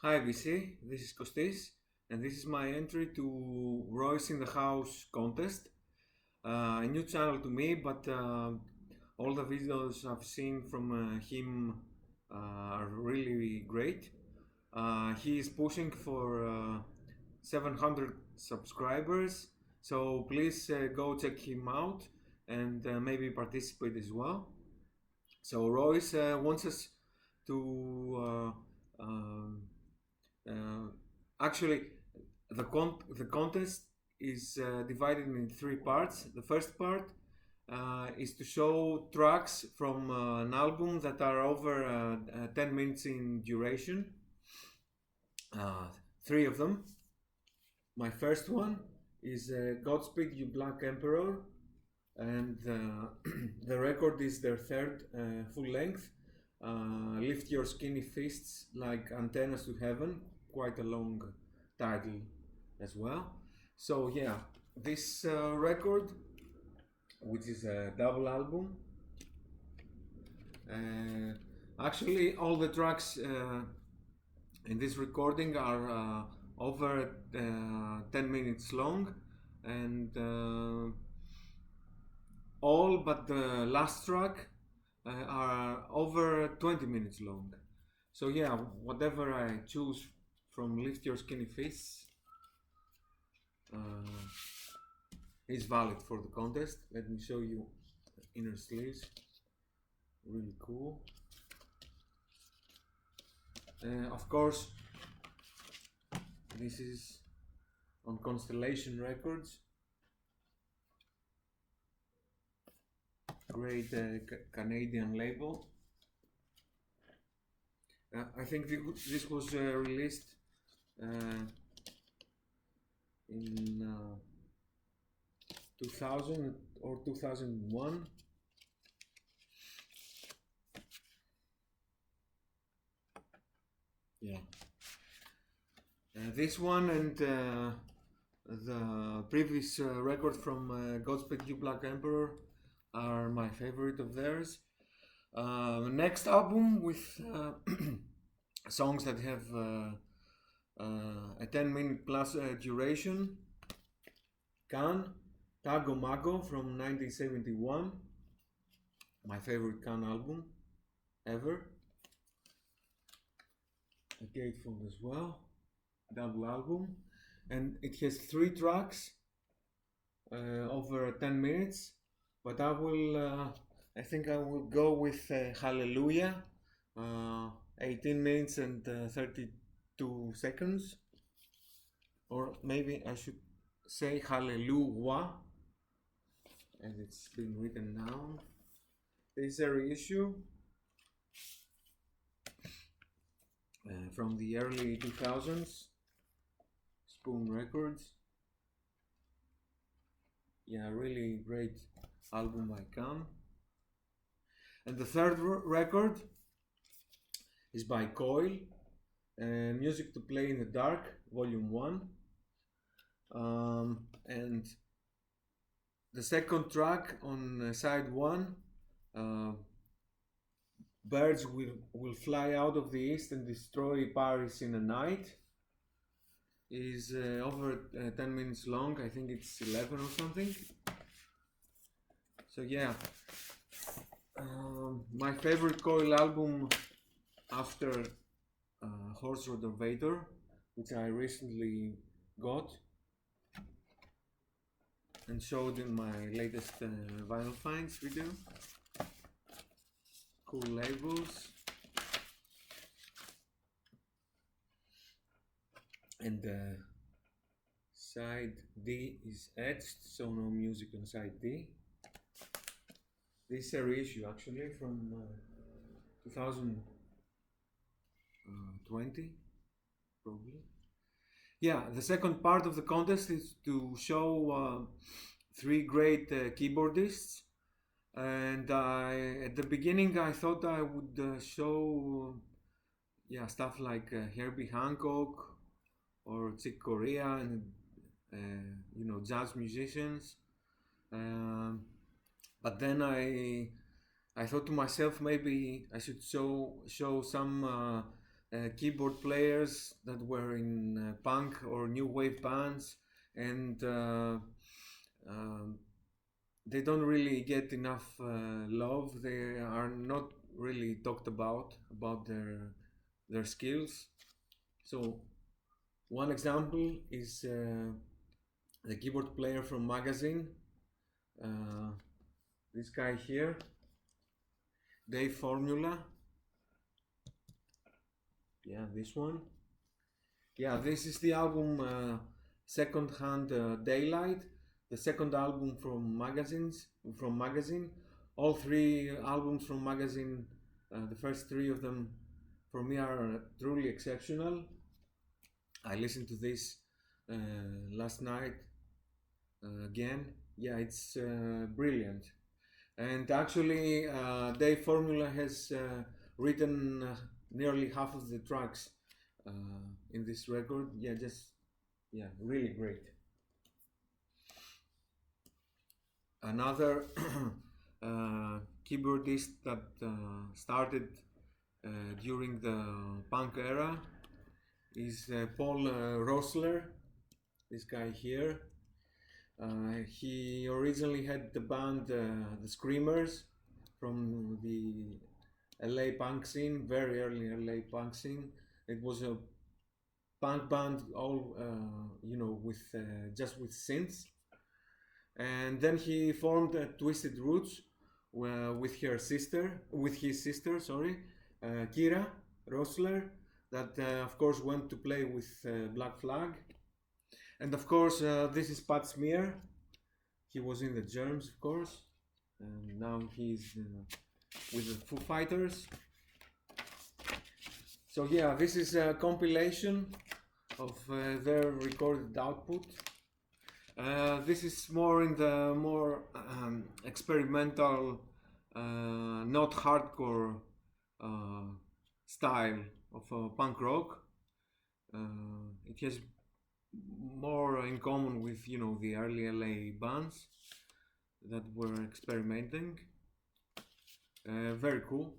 Hi VC, this is Kostis, and this is my entry to Royce in the House contest. A new channel to me, but all the videos I've seen from him are really great. He is pushing for 700 subscribers, so please go check him out and maybe participate as well. So Royce wants us to uh, actually, the contest is divided in three parts. The first part is to show tracks from an album that are over 10 minutes in duration. Uh, Three of them. My first one is Godspeed You Black Emperor, and the record is their third full length. Lift Your Skinny Fists Like Antennas to Heaven, quite a long title as well. So yeah, this record, which is a double album, actually all the tracks in this recording are over 10 minutes long, and all but the last track are over 20 minutes long. So yeah, whatever I choose from Lift Your Skinny Fists is valid for the contest. Let me show you the inner sleeves. Really cool. Of course, this is on Constellation Records. Great Canadian label. I think this was released in 2000 or 2001. Yeah. This one and the previous record from Godspeed You Black Emperor are my favorite of theirs. Next album with songs that have a 10-minute plus duration. Can Tago Mago from 1971, my favorite Can album ever. A gatefold as well, double album, and it has three tracks over 10 minutes, but I think I will go with Hallelujah, 18 minutes and 32 seconds, or maybe I should say Hallelujah, as it's been written down. This is a reissue from the early 2000s, Spoon Records. Yeah, really great album by Can. And the third record is by Coil, Music to Play in the Dark, Volume 1. And the second track on side 1, Birds will Fly Out of the East and Destroy Paris in a Night, is over 10 minutes long. I think it's 11 or something. So yeah, my favorite Coil album after Horse Rotorvator, which I recently got and showed in my latest vinyl finds video. Cool labels. And side D is etched, so no music on side D. This is a reissue actually from 2020, probably. Yeah, the second part of the contest is to show three great keyboardists, and at the beginning I thought I would show stuff like Herbie Hancock or Chick Corea and jazz musicians, but then I thought to myself maybe I should show some keyboard players that were in punk or new wave bands, and um, they don't really get enough love. They are not really talked about their skills. So one example is the keyboard player from Magazine, uh, this guy here, Dave Formula. Yeah, this one. Yeah, this is the album Second Hand Daylight, the second album from Magazine. All three albums from Magazine, the first three of them, for me are truly exceptional. I listened to this last night again. Yeah, it's brilliant. And actually, Dave Formula has written nearly half of the tracks in this record. Yeah, really great. Another keyboardist that started during the punk era is Paul Roessler, this guy here. He originally had the band The Screamers from the LA punk scene, very early LA punk scene. It was a punk band, all with just with synths. And then he formed Twisted Roots with his sister, sorry, Kira Roessler, that of course went to play with Black Flag. And of course, this is Pat Smear. He was in the Germs, of course, and now he's with the Foo Fighters. So yeah, this is a compilation of their recorded output. This is more in the more experimental, not hardcore style of punk rock. It has more in common with the early LA bands that were experimenting. Very cool.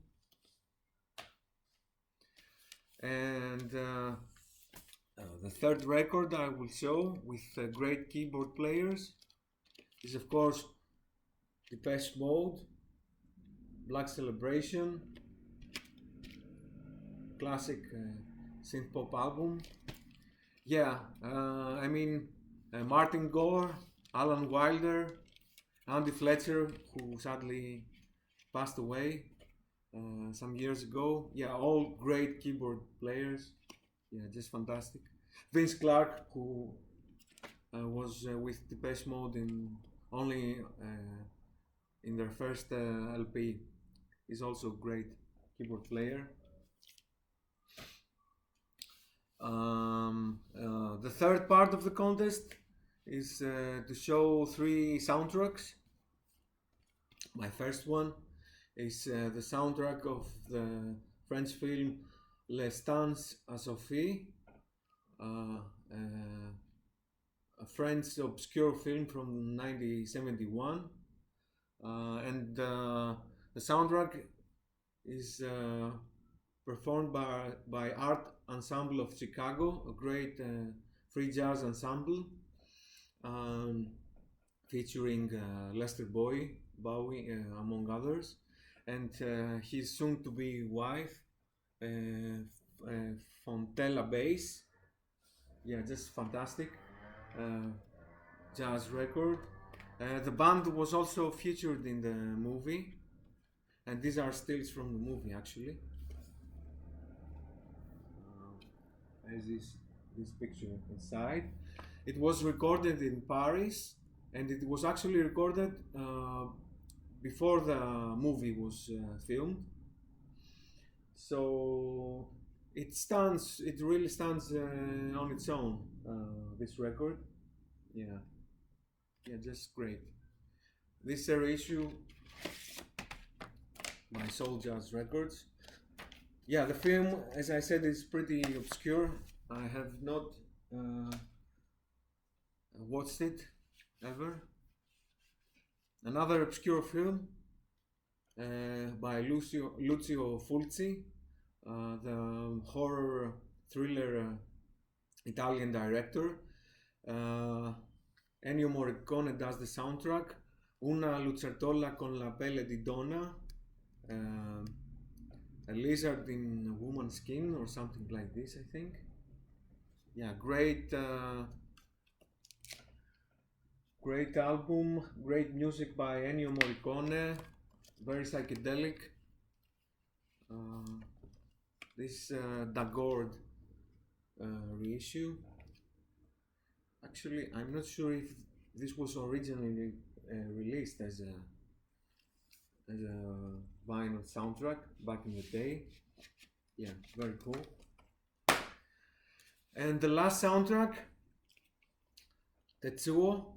And the third record I will show with great keyboard players is of course Depeche Mode, Black Celebration, classic synth pop album. Yeah, Martin Gore, Alan Wilder, Andy Fletcher, who sadly passed away some years ago. Yeah, all great keyboard players. Yeah, just fantastic. Vince Clarke, who was with Depeche Mode only in their first LP, is also a great keyboard player. The third part of the contest is to show 3 soundtracks. My first one is the soundtrack of the French film Les Stans à Sophie, a French obscure film from 1971, and the soundtrack is performed by Art Ensemble of Chicago, a great free jazz ensemble, featuring Lester Bowie, among others, and his soon-to-be wife, Fontella Bass. Yeah, just fantastic jazz record. The band was also featured in the movie, and these are stills from the movie actually. As this picture inside. It was recorded in Paris, and it was actually recorded before the movie was filmed. So it really stands on its own, this record. Yeah, just great. This reissue by Soul Jazz Records. Yeah, the film, as I said, is pretty obscure. I have not watched it ever. Another obscure film by Lucio Fulci, the horror thriller Italian director. Ennio Morricone does the soundtrack. Una lucertola con la pelle di donna, a lizard in a woman's skin or something like this, I think. Yeah, great album, great music by Ennio Morricone, very psychedelic. This Dagord reissue. Actually, I'm not sure if this was originally released as a vinyl soundtrack back in the day. Yeah, very cool. And the last soundtrack, Tetsuo,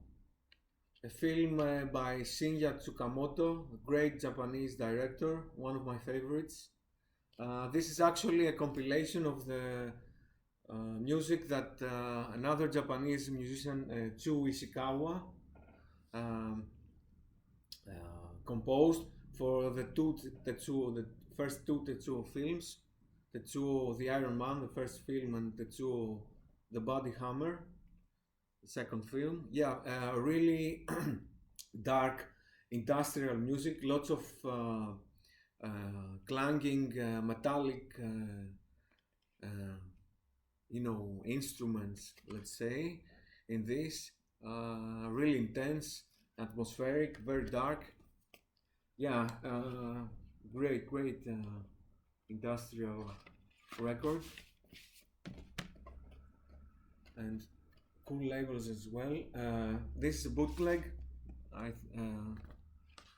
a film by Shinya Tsukamoto, a great Japanese director, one of my favorites. This is actually a compilation of the music that another Japanese musician, Chu Ishikawa, composed for the first two Tetsuo films, Tetsuo the Iron Man, the first film, and Tetsuo the Body Hammer, the second film. Yeah, really dark industrial music, lots of clanging, metallic, instruments, let's say, in this. Really intense, atmospheric, very dark. Yeah, great industrial record, and cool labels as well. This is a bootleg.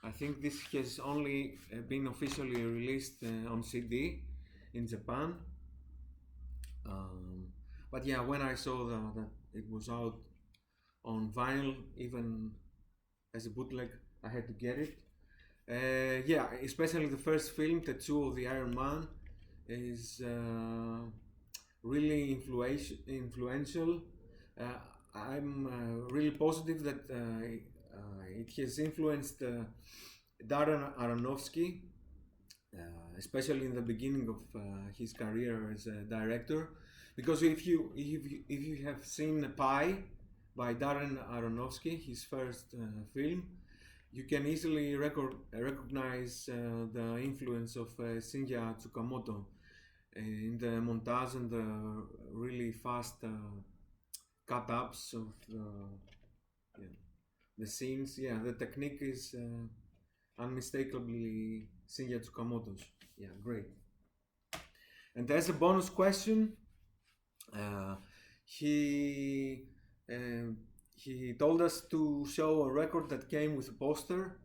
I think this has only been officially released on CD in Japan. But yeah, when I saw that it was out on vinyl, even as a bootleg, I had to get it. Yeah, especially the first film, Tetsuo the Iron Man, is really influential. I'm really positive that it has influenced Darren Aronofsky, especially in the beginning of his career as a director. Because if you have seen Pi by Darren Aronofsky, his first film, you can easily recognize the influence of Shinya Tsukamoto in the montage and the really fast cut-ups of the scenes. Yeah, the technique is unmistakably Shinya Tsukamoto's. Yeah, great. And as a bonus question, he told us to show a record that came with a poster.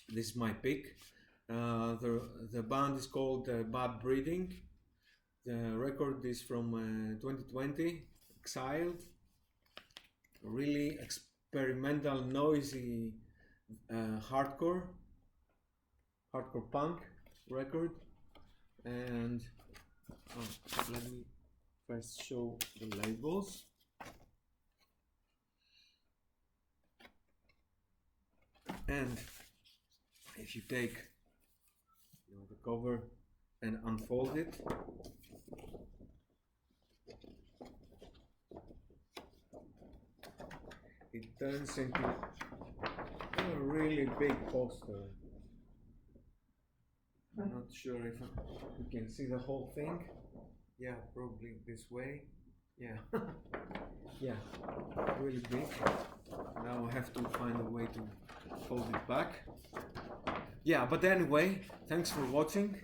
This is my pick. The band is called Bad Breeding. The record is from 2020, Exiled. Really experimental, noisy hardcore punk record. And let me first show the labels. And if you take the cover and unfold it, it turns into a really big poster. I'm not sure if you can see the whole thing. Yeah, probably this way. Yeah, yeah, really big. Now I have to find a way to fold it back. Yeah, but anyway, thanks for watching.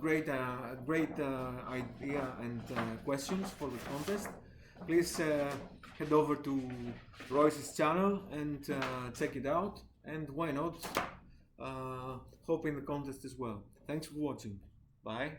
Great idea and questions for the contest. Please head over to Royce's channel and check it out. And why not? Hope in the contest as well. Thanks for watching. Bye.